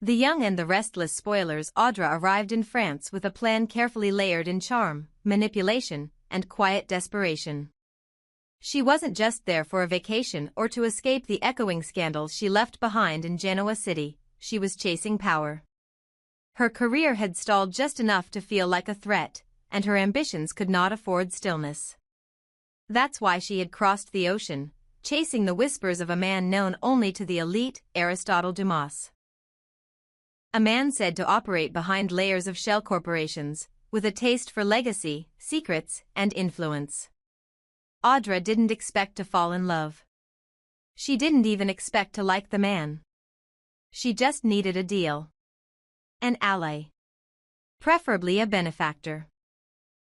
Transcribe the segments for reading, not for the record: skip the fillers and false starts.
The young and the restless spoilers Audra arrived in France with a plan carefully layered in charm, manipulation, and quiet desperation. She wasn't just there for a vacation or to escape the echoing scandals she left behind in Genoa City, she was chasing power. Her career had stalled just enough to feel like a threat, and her ambitions could not afford stillness. That's why she had crossed the ocean, chasing the whispers of a man known only to the elite, Aristotle Dumas. A man said to operate behind layers of shell corporations, with a taste for legacy, secrets, and influence. Audra didn't expect to fall in love. She didn't even expect to like the man. She just needed a deal. An ally. Preferably a benefactor.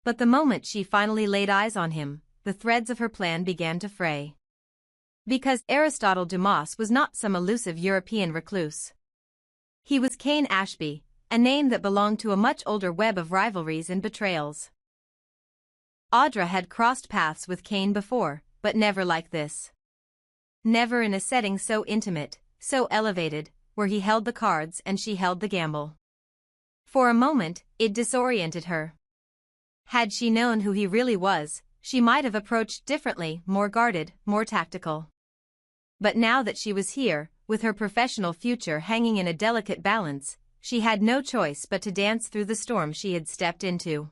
But the moment she finally laid eyes on him, the threads of her plan began to fray. Because Aristotle Dumas was not some elusive European recluse. He was Cain Ashby, a name that belonged to a much older web of rivalries and betrayals. Audra had crossed paths with Cain before, but never like this. Never in a setting so intimate, so elevated, where he held the cards and she held the gamble. For a moment, it disoriented her. Had she known who he really was, she might have approached differently, more guarded, more tactical. But now that she was here, with her professional future hanging in a delicate balance, she had no choice but to dance through the storm she had stepped into.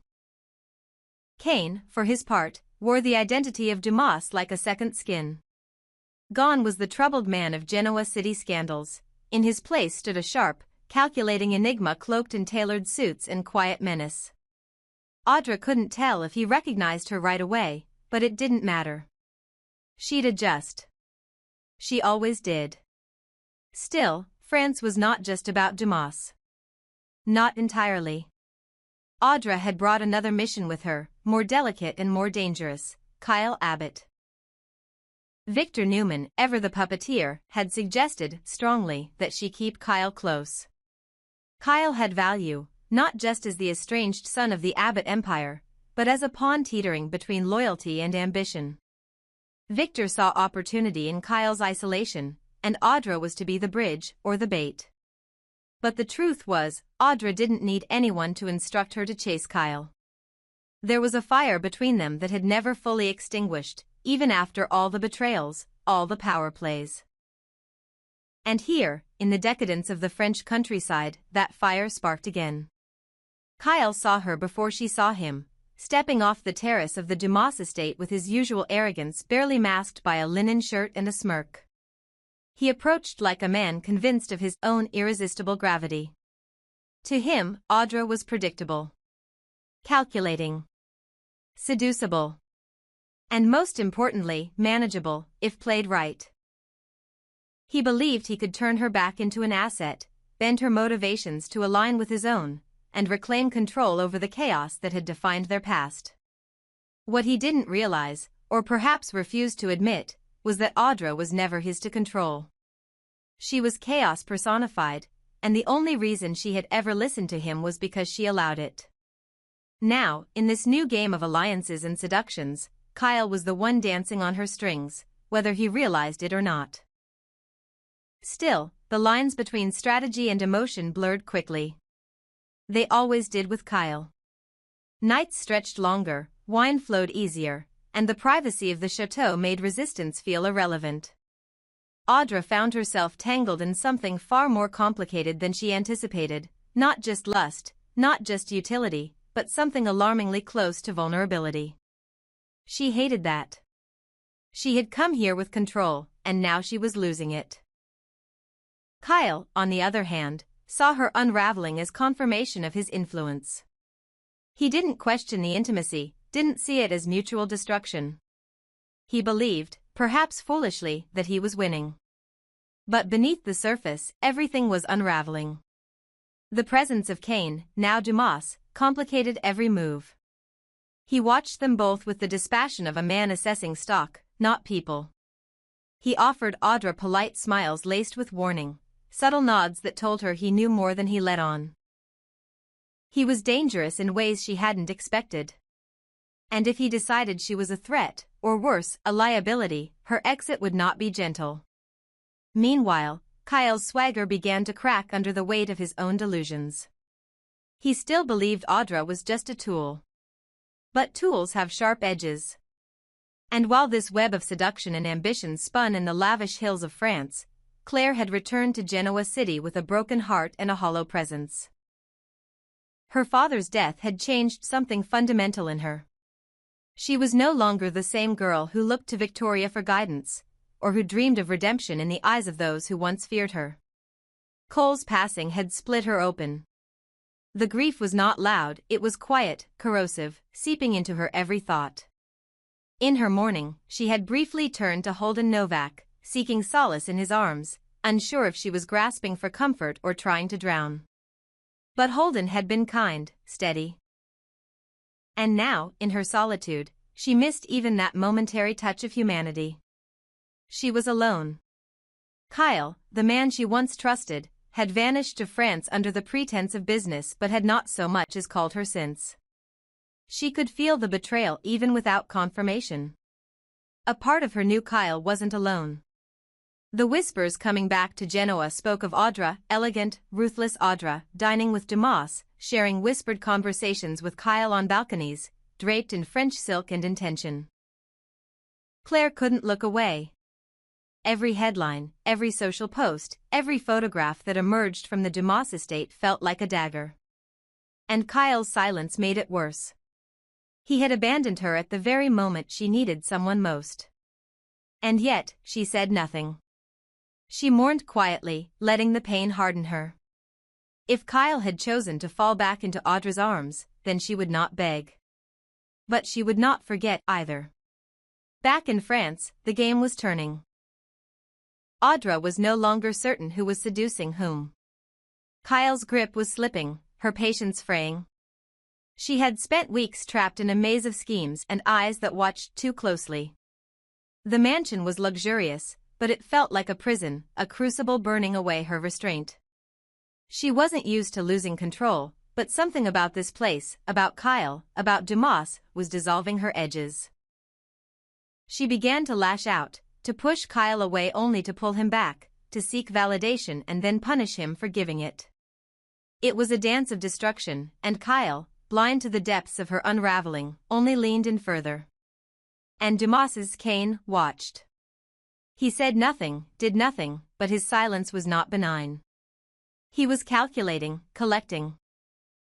Cain, for his part, wore the identity of Dumas like a second skin. Gone was the troubled man of Genoa City scandals. In his place stood a sharp, calculating enigma cloaked in tailored suits and quiet menace. Audra couldn't tell if he recognized her right away, but it didn't matter. She'd adjust. She always did. Still, France was not just about Dumas. Not entirely. Audra had brought another mission with her, more delicate and more dangerous: Kyle Abbott. Victor Newman, ever the puppeteer, had suggested, strongly, that she keep Kyle close. Kyle had value, not just as the estranged son of the Abbott empire, but as a pawn teetering between loyalty and ambition. Victor saw opportunity in Kyle's isolation, and Audra was to be the bridge, or the bait. But the truth was, Audra didn't need anyone to instruct her to chase Kyle. There was a fire between them that had never fully extinguished, even after all the betrayals, all the power plays. And here, in the decadence of the French countryside, that fire sparked again. Kyle saw her before she saw him, stepping off the terrace of the Dumas estate with his usual arrogance barely masked by a linen shirt and a smirk. He approached like a man convinced of his own irresistible gravity. To him, Audra was predictable, calculating, seducible, and most importantly, manageable, if played right. He believed he could turn her back into an asset, bend her motivations to align with his own, and reclaim control over the chaos that had defined their past. What he didn't realize, or perhaps refused to admit, was that Audra was never his to control. She was chaos personified, and the only reason she had ever listened to him was because she allowed it. Now, in this new game of alliances and seductions, Kyle was the one dancing on her strings, whether he realized it or not. Still, the lines between strategy and emotion blurred quickly. They always did with Kyle. Nights stretched longer, wine flowed easier, and the privacy of the chateau made resistance feel irrelevant. Audra found herself tangled in something far more complicated than she anticipated, not just lust, not just utility, but something alarmingly close to vulnerability. She hated that. She had come here with control, and now she was losing it. Kyle, on the other hand, saw her unraveling as confirmation of his influence. He didn't question the intimacy, didn't see it as mutual destruction. He believed, perhaps foolishly, that he was winning. But beneath the surface, everything was unraveling. The presence of Cain, now Dumas, complicated every move. He watched them both with the dispassion of a man assessing stock, not people. He offered Audra polite smiles laced with warning, subtle nods that told her he knew more than he let on. He was dangerous in ways she hadn't expected. And if he decided she was a threat, or worse, a liability, her exit would not be gentle. Meanwhile, Kyle's swagger began to crack under the weight of his own delusions. He still believed Audra was just a tool. But tools have sharp edges. And while this web of seduction and ambition spun in the lavish hills of France, Claire had returned to Genoa City with a broken heart and a hollow presence. Her father's death had changed something fundamental in her. She was no longer the same girl who looked to Victoria for guidance, or who dreamed of redemption in the eyes of those who once feared her. Cole's passing had split her open. The grief was not loud, it was quiet, corrosive, seeping into her every thought. In her mourning, she had briefly turned to Holden Novak, seeking solace in his arms, unsure if she was grasping for comfort or trying to drown. But Holden had been kind, steady. And now, in her solitude, she missed even that momentary touch of humanity. She was alone. Kyle, the man she once trusted, had vanished to France under the pretense of business but had not so much as called her since. She could feel the betrayal even without confirmation. A part of her knew Kyle wasn't alone. The whispers coming back to Genoa spoke of Audra, elegant, ruthless Audra, dining with Dumas, sharing whispered conversations with Kyle on balconies, draped in French silk and intention. Claire couldn't look away. Every headline, every social post, every photograph that emerged from the Dumas estate felt like a dagger. And Kyle's silence made it worse. He had abandoned her at the very moment she needed someone most. And yet, she said nothing. She mourned quietly, letting the pain harden her. If Kyle had chosen to fall back into Audra's arms, then she would not beg. But she would not forget either. Back in France, the game was turning. Audra was no longer certain who was seducing whom. Kyle's grip was slipping, her patience fraying. She had spent weeks trapped in a maze of schemes and eyes that watched too closely. The mansion was luxurious, but it felt like a prison, a crucible burning away her restraint. She wasn't used to losing control, but something about this place, about Kyle, about Dumas, was dissolving her edges. She began to lash out, to push Kyle away only to pull him back, to seek validation and then punish him for giving it. It was a dance of destruction, and Kyle, blind to the depths of her unraveling, only leaned in further. And Dumas's Cain watched. He said nothing, did nothing, but his silence was not benign. He was calculating, collecting.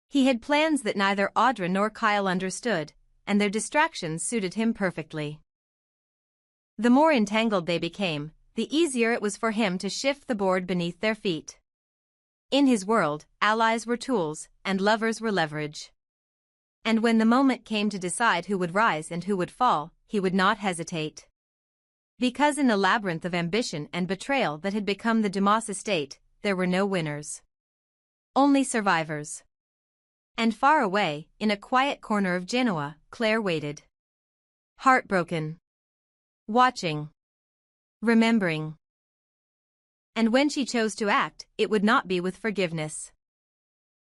He had plans that neither Audra nor Kyle understood, and their distractions suited him perfectly. The more entangled they became, the easier it was for him to shift the board beneath their feet. In his world, allies were tools, and lovers were leverage. And when the moment came to decide who would rise and who would fall, he would not hesitate. Because in the labyrinth of ambition and betrayal that had become the Dumas estate, there were no winners. Only survivors. And far away, in a quiet corner of Genoa, Claire waited. Heartbroken. Watching. Remembering. And when she chose to act, it would not be with forgiveness.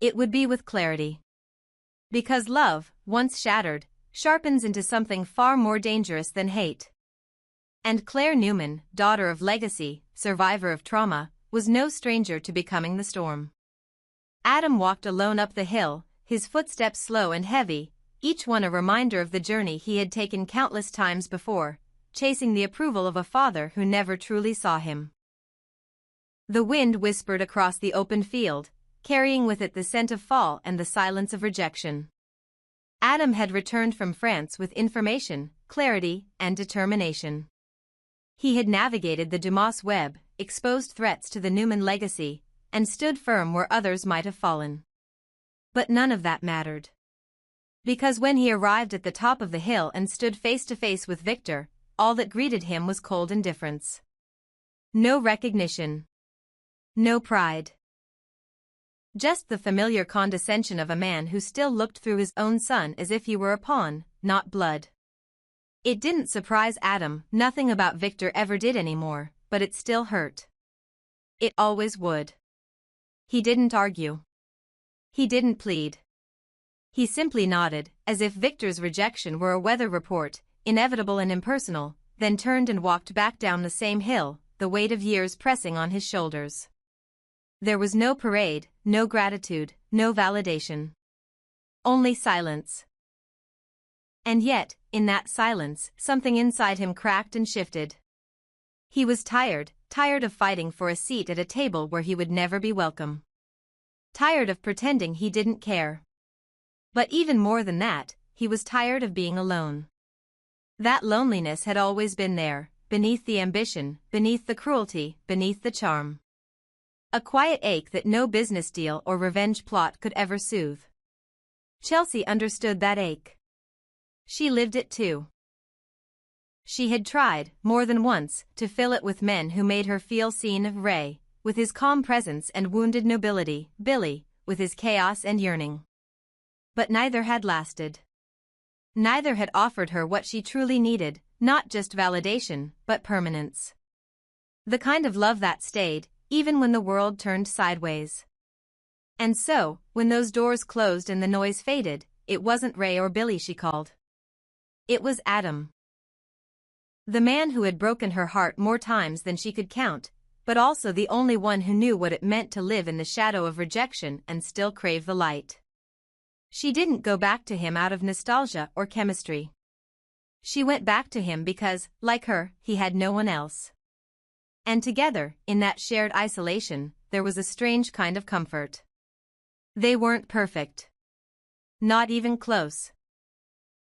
It would be with clarity. Because love, once shattered, sharpens into something far more dangerous than hate. And Claire Newman, daughter of legacy, survivor of trauma, was no stranger to becoming the storm. Adam walked alone up the hill, his footsteps slow and heavy, each one a reminder of the journey he had taken countless times before, chasing the approval of a father who never truly saw him. The wind whispered across the open field, carrying with it the scent of fall and the silence of rejection. Adam had returned from France with information, clarity, and determination. He had navigated the Dumas web, exposed threats to the Newman legacy, and stood firm where others might have fallen. But none of that mattered. Because when he arrived at the top of the hill and stood face to face with Victor, all that greeted him was cold indifference. No recognition. No pride. Just the familiar condescension of a man who still looked through his own son as if he were a pawn, not blood. It didn't surprise Adam, nothing about Victor ever did anymore, but it still hurt. It always would. He didn't argue. He didn't plead. He simply nodded, as if Victor's rejection were a weather report, inevitable and impersonal, then turned and walked back down the same hill, the weight of years pressing on his shoulders. There was no parade, no gratitude, no validation. Only silence. And yet, in that silence, something inside him cracked and shifted. He was tired of fighting for a seat at a table where he would never be welcome. Tired of pretending he didn't care. But even more than that, he was tired of being alone. That loneliness had always been there, beneath the ambition, beneath the cruelty, beneath the charm. A quiet ache that no business deal or revenge plot could ever soothe. Chelsea understood that ache. She lived it too. She had tried, more than once, to fill it with men who made her feel seen. Ray, with his calm presence and wounded nobility, Billy, with his chaos and yearning. But neither had lasted. Neither had offered her what she truly needed, not just validation, but permanence. The kind of love that stayed, even when the world turned sideways. And so, when those doors closed and the noise faded, it wasn't Ray or Billy she called. It was Adam. The man who had broken her heart more times than she could count, but also the only one who knew what it meant to live in the shadow of rejection and still crave the light. She didn't go back to him out of nostalgia or chemistry. She went back to him because, like her, he had no one else. And together, in that shared isolation, there was a strange kind of comfort. They weren't perfect. Not even close.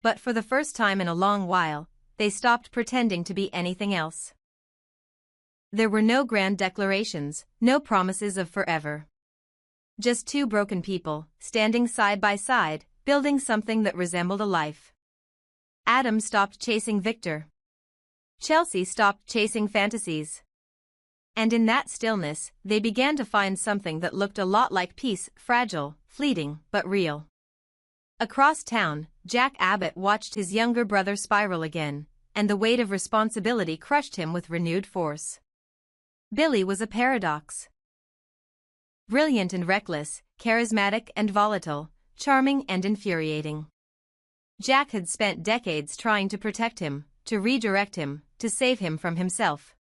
But for the first time in a long while, they stopped pretending to be anything else. There were no grand declarations, no promises of forever. Just two broken people, standing side by side, building something that resembled a life. Adam stopped chasing Victor. Chelsea stopped chasing fantasies. And in that stillness, they began to find something that looked a lot like peace, fragile, fleeting, but real. Across town, Jack Abbott watched his younger brother spiral again, and the weight of responsibility crushed him with renewed force. Billy was a paradox. Brilliant and reckless, charismatic and volatile, charming and infuriating. Jack had spent decades trying to protect him, to redirect him, to save him from himself.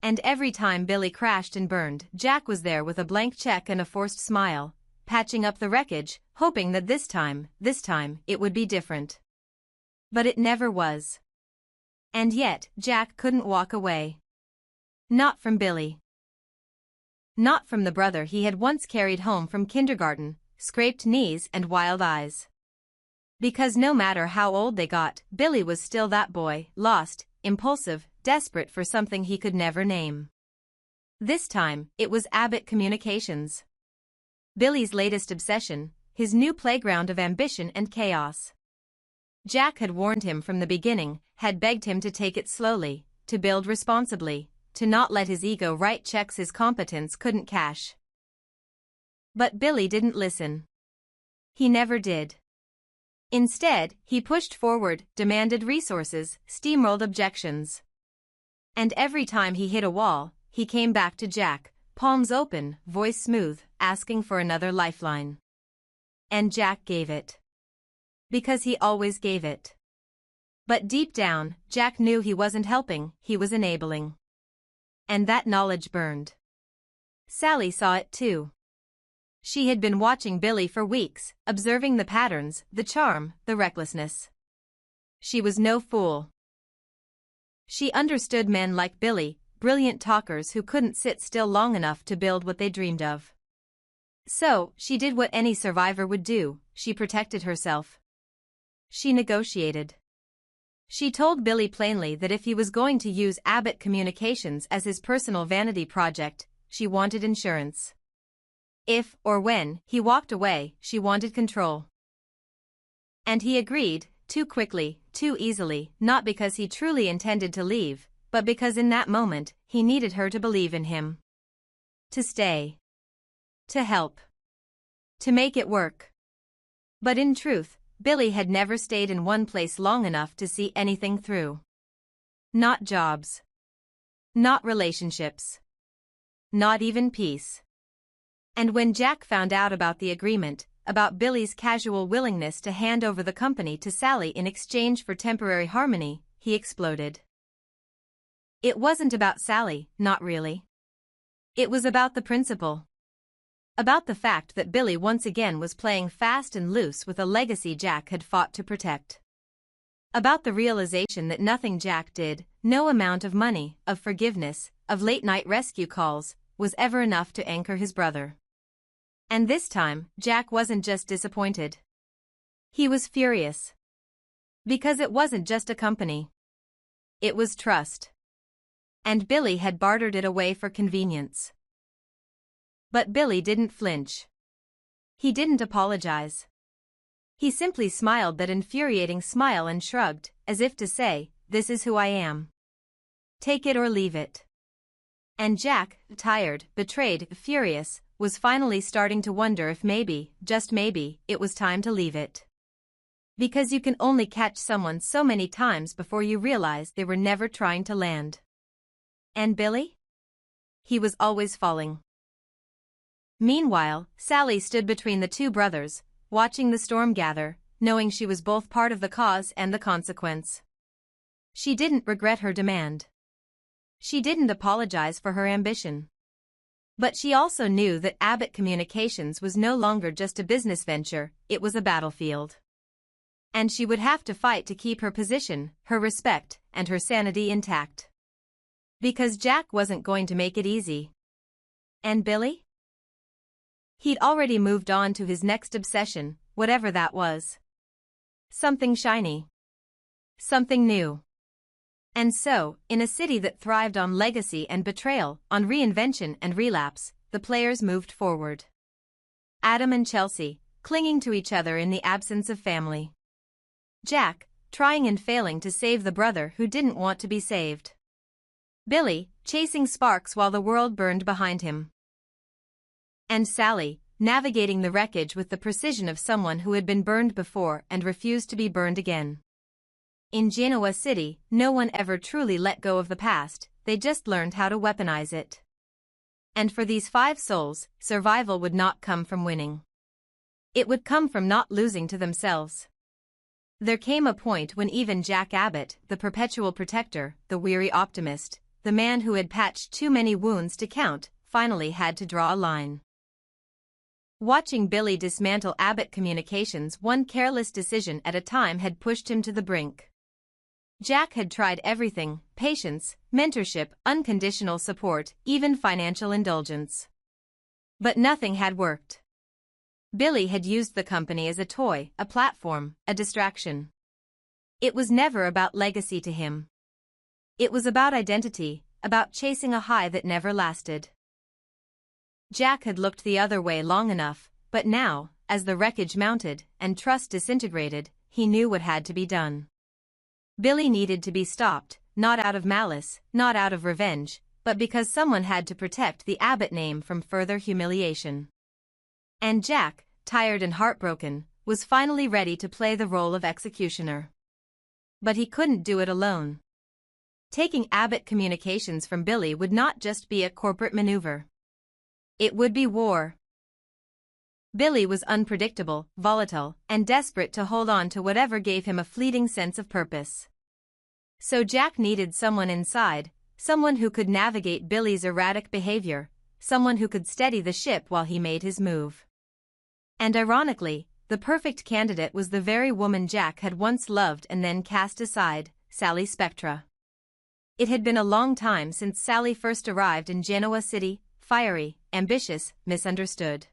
And every time Billy crashed and burned, Jack was there with a blank check and a forced smile, patching up the wreckage, hoping that this time, it would be different. But it never was. And yet, Jack couldn't walk away. Not from Billy. Not from the brother he had once carried home from kindergarten, scraped knees and wild eyes. Because no matter how old they got, Billy was still that boy, lost, impulsive, desperate for something he could never name. This time, it was Abbott Communications. Billy's latest obsession, his new playground of ambition and chaos. Jack had warned him from the beginning, had begged him to take it slowly, to build responsibly, to not let his ego write checks his competence couldn't cash. But Billy didn't listen. He never did. Instead, he pushed forward, demanded resources, steamrolled objections. And every time he hit a wall, he came back to Jack, palms open, voice smooth, asking for another lifeline. And Jack gave it. Because he always gave it. But deep down, Jack knew he wasn't helping, he was enabling. And that knowledge burned. Sally saw it too. She had been watching Billy for weeks, observing the patterns, the charm, the recklessness. She was no fool. She understood men like Billy, brilliant talkers who couldn't sit still long enough to build what they dreamed of. So, she did what any survivor would do, she protected herself. She negotiated. She told Billy plainly that if he was going to use Abbott Communications as his personal vanity project, she wanted insurance. If, or when, he walked away, she wanted control. And he agreed, too quickly, too easily, not because he truly intended to leave, but because in that moment, he needed her to believe in him. To stay. To help. To make it work. But in truth, Billy had never stayed in one place long enough to see anything through. Not jobs. Not relationships. Not even peace. And when Jack found out about the agreement, about Billy's casual willingness to hand over the company to Sally in exchange for temporary harmony, he exploded. It wasn't about Sally, not really. It was about the principle. About the fact that Billy once again was playing fast and loose with a legacy Jack had fought to protect. About the realization that nothing Jack did, no amount of money, of forgiveness, of late-night rescue calls, was ever enough to anchor his brother. And this time, Jack wasn't just disappointed. He was furious. Because it wasn't just a company. It was trust. And Billy had bartered it away for convenience. But Billy didn't flinch. He didn't apologize. He simply smiled that infuriating smile and shrugged, as if to say, "This is who I am. Take it or leave it." And Jack, tired, betrayed, furious, was finally starting to wonder if maybe, just maybe, it was time to leave it. Because you can only catch someone so many times before you realize they were never trying to land. And Billy? He was always falling. Meanwhile, Sally stood between the two brothers, watching the storm gather, knowing she was both part of the cause and the consequence. She didn't regret her demand. She didn't apologize for her ambition. But she also knew that Abbott Communications was no longer just a business venture, it was a battlefield. And she would have to fight to keep her position, her respect, and her sanity intact. Because Jack wasn't going to make it easy. And Billy? He'd already moved on to his next obsession, whatever that was. Something shiny. Something new. And so, in a city that thrived on legacy and betrayal, on reinvention and relapse, the players moved forward. Adam and Chelsea, clinging to each other in the absence of family. Jack, trying and failing to save the brother who didn't want to be saved. Billy, chasing sparks while the world burned behind him. And Sally, navigating the wreckage with the precision of someone who had been burned before and refused to be burned again. In Genoa City, no one ever truly let go of the past, they just learned how to weaponize it. And for these 5 souls, survival would not come from winning. It would come from not losing to themselves. There came a point when even Jack Abbott, the perpetual protector, the weary optimist, the man who had patched too many wounds to count, finally had to draw a line. Watching Billy dismantle Abbott Communications one careless decision at a time had pushed him to the brink. Jack had tried everything, patience, mentorship, unconditional support, even financial indulgence. But nothing had worked. Billy had used the company as a toy, a platform, a distraction. It was never about legacy to him. It was about identity, about chasing a high that never lasted. Jack had looked the other way long enough, but now, as the wreckage mounted and trust disintegrated, he knew what had to be done. Billy needed to be stopped, not out of malice, not out of revenge, but because someone had to protect the Abbott name from further humiliation. And Jack, tired and heartbroken, was finally ready to play the role of executioner. But he couldn't do it alone. Taking Abbott Communications from Billy would not just be a corporate maneuver. It would be war. Billy was unpredictable, volatile, and desperate to hold on to whatever gave him a fleeting sense of purpose. So Jack needed someone inside, someone who could navigate Billy's erratic behavior, someone who could steady the ship while he made his move. And ironically, the perfect candidate was the very woman Jack had once loved and then cast aside, Sally Spectra. It had been a long time since Sally first arrived in Genoa City, fiery, ambitious, misunderstood.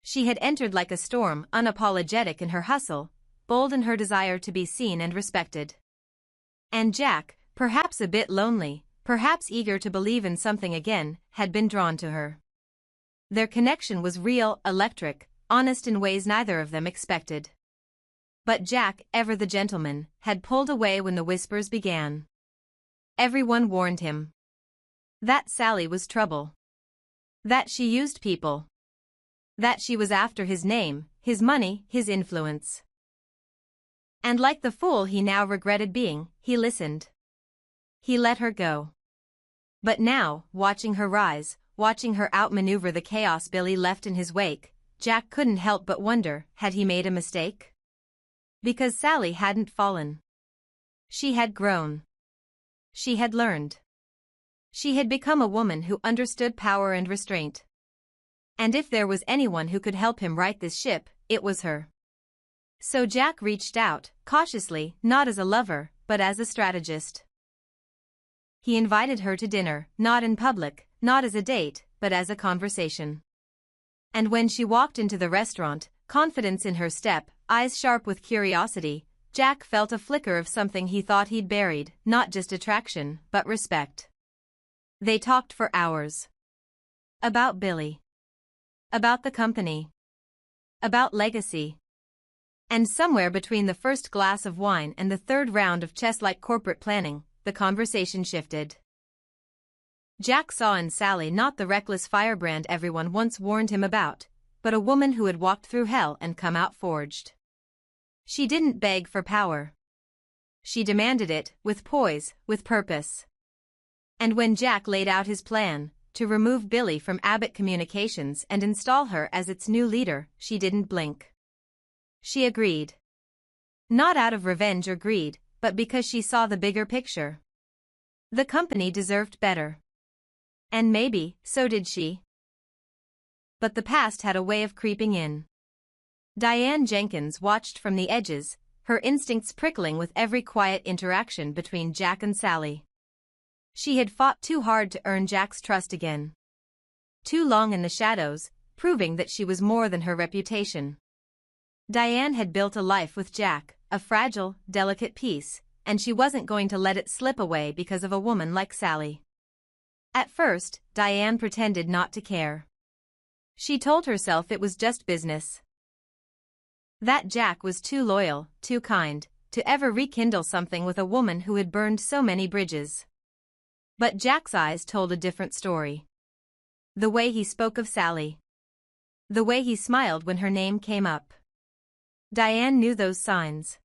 She had entered like a storm, unapologetic in her hustle, bold in her desire to be seen and respected. And Jack, perhaps a bit lonely, perhaps eager to believe in something again, had been drawn to her. Their connection was real, electric, honest in ways neither of them expected. But Jack, ever the gentleman, had pulled away when the whispers began. Everyone warned him. That Sally was trouble. That she used people. That she was after his name, his money, his influence. And like the fool he now regretted being, he listened. He let her go. But now, watching her rise, watching her outmaneuver the chaos Billy left in his wake, Jack couldn't help but wonder, had he made a mistake? Because Sally hadn't fallen. She had grown. She had learned. She had become a woman who understood power and restraint. And if there was anyone who could help him right this ship, it was her. So Jack reached out, cautiously, not as a lover, but as a strategist. He invited her to dinner, not in public, not as a date, but as a conversation. And when she walked into the restaurant, confidence in her step, eyes sharp with curiosity, Jack felt a flicker of something he thought he'd buried, not just attraction, but respect. They talked for hours. About Billy. About the company. About legacy. And somewhere between the first glass of wine and the third round of chess-like corporate planning, the conversation shifted. Jack saw in Sally not the reckless firebrand everyone once warned him about, but a woman who had walked through hell and come out forged. She didn't beg for power. She demanded it, with poise, with purpose. And when Jack laid out his plan, to remove Billy from Abbott Communications and install her as its new leader, she didn't blink. She agreed. Not out of revenge or greed, but because she saw the bigger picture. The company deserved better. And maybe, so did she. But the past had a way of creeping in. Diane Jenkins watched from the edges, her instincts prickling with every quiet interaction between Jack and Sally. She had fought too hard to earn Jack's trust again. Too long in the shadows, proving that she was more than her reputation. Diane had built a life with Jack, a fragile, delicate piece, and she wasn't going to let it slip away because of a woman like Sally. At first, Diane pretended not to care. She told herself it was just business. That Jack was too loyal, too kind, to ever rekindle something with a woman who had burned so many bridges. But Jack's eyes told a different story. The way he spoke of Sally. The way he smiled when her name came up. Diane knew those signs.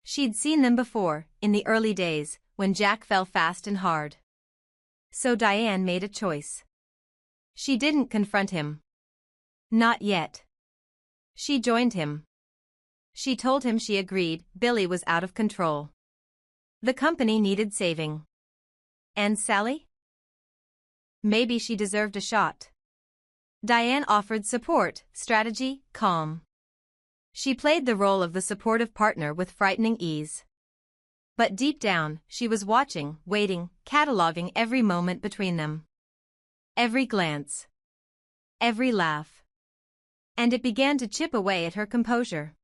She'd seen them before, in the early days, when Jack fell fast and hard. So Diane made a choice. She didn't confront him. Not yet. She joined him. She told him she agreed Billy was out of control. The company needed saving. And Sally? Maybe she deserved a shot. Diane offered support, strategy, calm. She played the role of the supportive partner with frightening ease. But deep down, she was watching, waiting, cataloging every moment between them. Every glance. Every laugh. And it began to chip away at her composure.